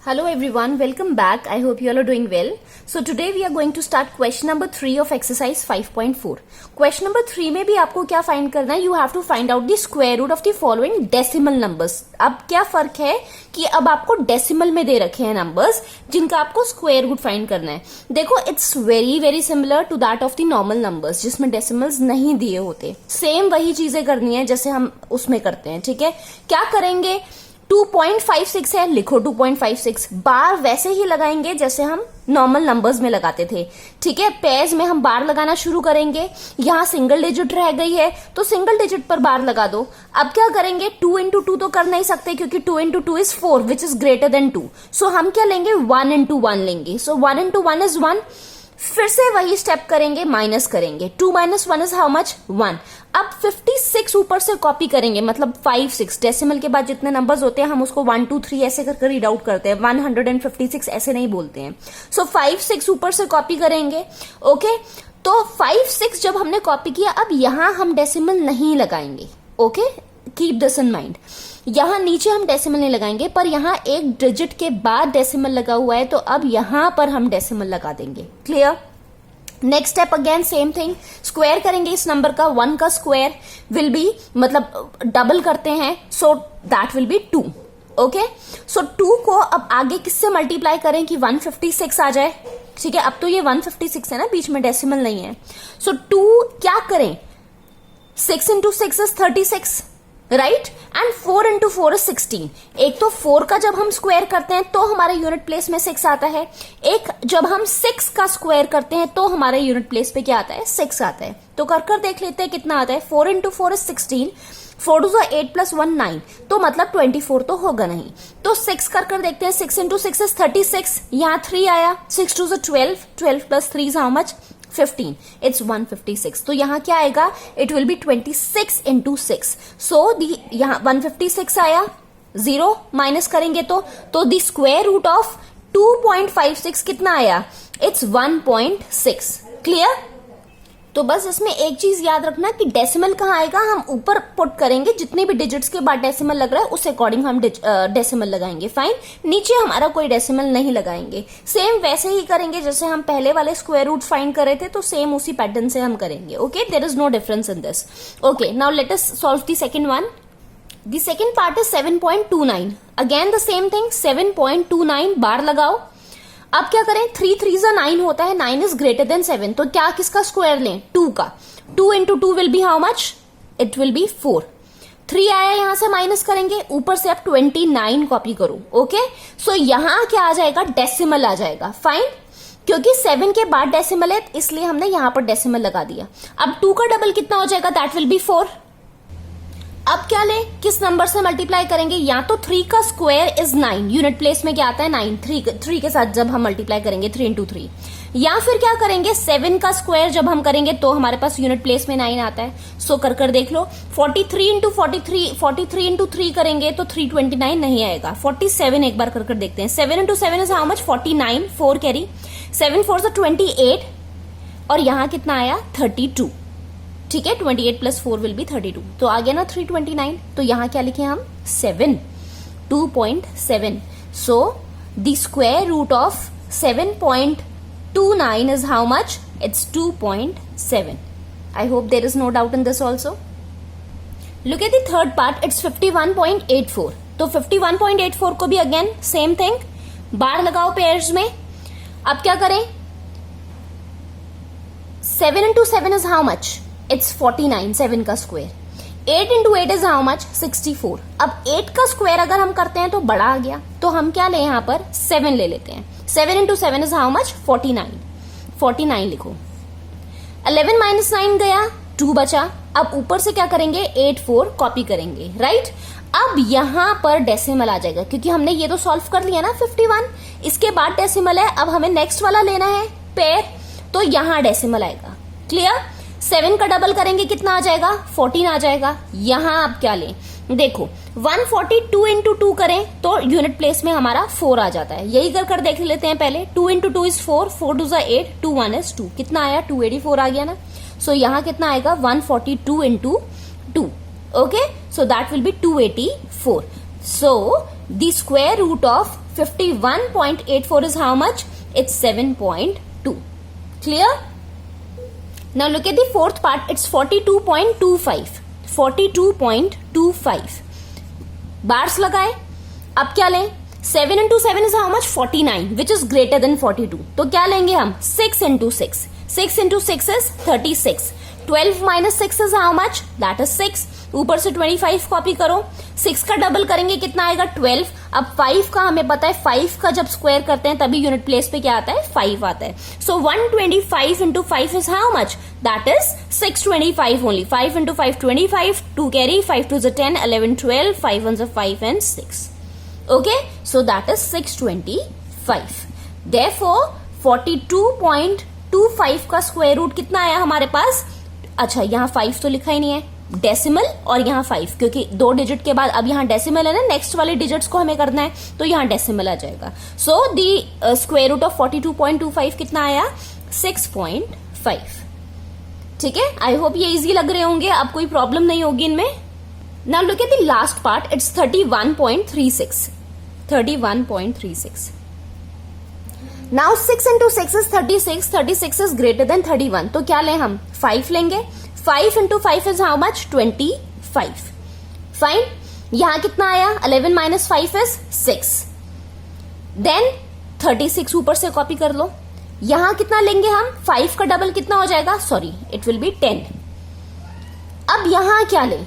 Hello everyone, welcome back. I hope you all are doing well. So today we are going to start question number 3 of exercise 5.4. Question number 3 में भी आपको क्या find करना है? You have to find out the square root of the following decimal numbers. अब क्या फर्क है कि अब आपको डेसिमल में दे रखे हैं नंबर्स जिनका आपको स्क्वायर रूट फाइंड करना है. देखो it's very very similar to that of the normal numbers जिसमें डेसिमल्स नहीं दिए होते. सेम वही चीजें करनी है जैसे हम उसमें करते हैं. ठीक है, क्या करेंगे? 2.56 है, लिखो 2.56. बार वैसे ही लगाएंगे जैसे हम नॉर्मल नंबर्स में लगाते थे. ठीक है, पेयर्स में हम बार लगाना शुरू करेंगे. यहां सिंगल डिजिट रह गई है तो सिंगल डिजिट पर बार लगा दो. अब क्या करेंगे? 2 इंटू 2 तो कर नहीं सकते क्योंकि 2 into 2 is 4 which is greater than 2. सो हम क्या लेंगे? 1 इंटू 1 लेंगे. सो 1 इंटू 1 इज 1. फिर से वही स्टेप करेंगे, माइनस करेंगे. 2 माइनस 1 इज हाउ मच? 1. अब 56 ऊपर से कॉपी करेंगे, मतलब 5 6 डेसिमल के बाद जितने नंबर्स होते हैं हम उसको 1 2 3 ऐसे करके रीड आउट करते हैं. 156 ऐसे नहीं बोलते हैं. सो 5 6 ऊपर से कॉपी करेंगे. ओके, तो 5 6 जब हमने कॉपी किया, अब यहां हम डेसिमल नहीं लगाएंगे. Okay, keep this in mind. यहां नीचे हम डेसिमल नहीं लगाएंगे, पर यहां एक डिजिट के बाद डेसिमल लगा हुआ है तो अब यहां पर हम डेसिमल लगा देंगे. Clear? Next step again same thing. Square करेंगे इस नंबर का. 1 का स्क्वायर विल बी, मतलब डबल करते हैं, so that will be 2. Okay, so 2 को अब आगे किससे मल्टीप्लाई करें कि 156 आ जाए. ठीक है, अब तो ये 156 है ना, बीच में डेसिमल नहीं है. सो 2 क्या करें? 6 into 6 is 36, right? And 4 into 4 is 16. एक तो 4 का जब हम स्क्वायर करते हैं तो हमारे यूनिट प्लेस में 6 आता है. एक जब हम 6 का स्क्वायर करते हैं तो हमारे यूनिट प्लेस पे क्या आता है? 6 आता है. तो कर देख लेते हैं कितना आता है. 4 इंटू 4 इज 16. 4 टू 8 प्लस 1 9, तो मतलब 24 तो होगा नहीं. तो 6 कर देखते हैं. 6 इंटू 6 इज 36. यहां 3 आया. 6 two 12. 12 plus 3 is how much? 15. It's 156. तो यहां क्या आएगा? It will be 26 into 6. So यहां 156 आया. 0 माइनस करेंगे तो दी स्क्वायर रूट ऑफ 2.56 कितना आया? इट्स 1.6. क्लियर? तो बस इसमें एक चीज याद रखना कि डेसिमल कहाँ आएगा, हम ऊपर पुट करेंगे. जितने भी डिजिट्स के बाद डेसिमल लग रहा है उस अकॉर्डिंग हम डेसिमल लगाएंगे. फाइन. नीचे हमारा कोई डेसिमल नहीं लगाएंगे. सेम वैसे ही करेंगे जैसे हम पहले वाले स्क्वायर रूट फाइंड कर रहे थे, तो सेम उसी पैटर्न से हम करेंगे. Okay, there is no difference in this. Okay, now let us solve the second one. The second part is 7.29. Again the same thing. 7.29 बार लगाओ. अब क्या करें? 3 3 9 होता है. 9 इज ग्रेटर देन 7, तो क्या किसका स्क्वायर लें? 2 का. 2 into 2 will be how much? It will B 4. 3 आया, यहां से माइनस करेंगे. ऊपर से अब 29 कॉपी करो. ओके, सो यहां क्या आ जाएगा? डेसिमल आ जाएगा. फाइन. क्योंकि 7 के बाद डेसिमल है इसलिए हमने यहां पर डेसिमल लगा दिया. अब 2 का डबल कितना हो जाएगा? That will B 4. अब क्या ले? किस नंबर से मल्टीप्लाई करेंगे? या तो 3 का स्क्वायर इज 9. यूनिट प्लेस में क्या आता है? 9. 3 के साथ जब हम मल्टीप्लाई करेंगे 3 इंटू 3. या फिर क्या करेंगे? 7 का स्क्वायर जब हम करेंगे तो हमारे पास यूनिट प्लेस में 9 आता है. सो कर देख लो. 43 इंटू 43 इंटू 3 करेंगे तो 329 नहीं आएगा. 47 एक बार कर देखते हैं. 7 into 7 is how much? 49. 4 carry. 7 4 28. और यहां कितना आया? 32. ठीक है, 28 प्लस 4 विल बी 32. तो आ गया ना 329. तो यहां क्या लिखे हम? 7. 2.7. So the square root of 7.29 is how much? It's 2.7. I hope there is no doubt in this also. Look at the third part. It's 51.84. तो 51.84 को भी अगेन सेम थिंग. बार लगाओ पेयर्स में. अब क्या करें? 7 into 7 is how much? It's 49. 7 का square. 8 into 8 is how much? 64. अब 8 का स्क्वायर अगर हम करते हैं तो बड़ा आ गया, तो हम क्या लें? यहां पर 7 ले लेते हैं. 7 इंटू 7 इज हाउ मच? 49. 49 लिखो. 11 माइनस 9 गया, 2 बचा. अब ऊपर से क्या करेंगे? 8 4 कॉपी करेंगे, राइट? अब यहां पर डेसिमल आ जाएगा क्योंकि हमने ये तो सॉल्व कर लिया ना 51. इसके बाद डेसिमल है. अब हमें नेक्स्ट वाला लेना है पेयर, तो यहां डेसिमल आएगा. क्लियर? 7 का डबल करेंगे कितना आ जाएगा? 14 आ जाएगा. यहां आप क्या लें? देखो 142 इंटू 2 करें तो यूनिट प्लेस में हमारा 4 आ जाता है. यही कर देख लेते हैं पहले. 2 इंटू 2 इज 4. 4 टू 8. 2 1 इज 2. कितना आया? 284 आ गया ना. सो यहां कितना आएगा? 142 into 2. Okay, so that will B 284. So the square root of 51.84 is how much? It's 7.2. Clear? Now look at the fourth part. It's 42.25. 42.25. Bars लगाए. अब क्या लें? 7 into 7 is how much? 49, which is greater than 42. तो क्या लेंगे हम? 6 into 6. 6 into 6 is 36. 12 minus 6 is how much? That is 6. ऊपर से 25 कॉपी करो. 6 का डबल करेंगे कितना आएगा? 12. अब 5 का हमें पता है, 5 का जब स्क्वायर करते हैं तभी यूनिट प्लेस पे क्या आता है? 5 आता है. So 125 into 5 is how much? That is 625 only. 5 into 5 25. 2 carry. 5 2s are 10. 11 12. 5 1s are 5 and 6. Okay, so that is 625. Therefore 42.25 का स्क्वायर रूट कितना आया हमारे पास? अच्छा, यहाँ 5 तो लिखा ही नहीं है, डेसिमल और यहाँ 5, क्योंकि 2 डिजिट के बाद अब यहाँ डेसिमल है ना, नेक्स्ट वाले डिजिट्स को हमें करना है, तो यहाँ डेसिमल आ जाएगा. So the square root of 42.25 कितना आया? 6.5. ठीक है, आई होप ये इजी लग रहे होंगे, अब कोई प्रॉब्लम नहीं होगी इनमें. Now look at the last part. It's 31.36. 31.36. Now 6 into 6 is 36. 36 is greater than 31. तो क्या लें हम? 5 लेंगे. 5 into 5 is how much? 25. Fine. यहाँ कितना आया? 11 minus 5 is 6. Then 36 ऊपर से कॉपी कर लो. यहाँ कितना लेंगे हम? 5 का डबल कितना हो जाएगा? Sorry, it will be 10. अब यहाँ क्या लें?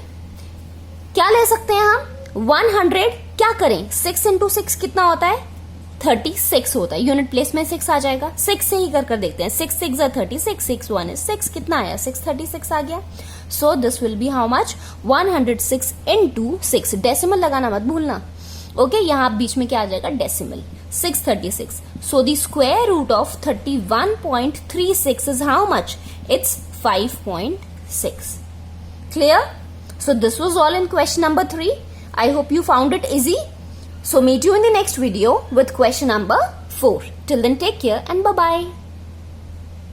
क्या ले सकते हैं हम? 100. क्या करें? 6 into 6 कितना होता है? 36 होता है. यूनिट प्लेस में 6 आ जाएगा. 6 से ही कर देखते हैं. 6 6 are 36. 6 1 is 6. कितना आया? 636 आ गया. So this will be how much? 106 into 6. Decimal लगाना मत भूलना. ओके, यहाँ बीच में क्या आ जाएगा? Decimal. 636. So the square root of 31.36 is how much? It's 5.6. Clear? So this was all in question number 3. I hope you found it easy. So meet you in the next video with question number 4. Till then, take care and bye-bye.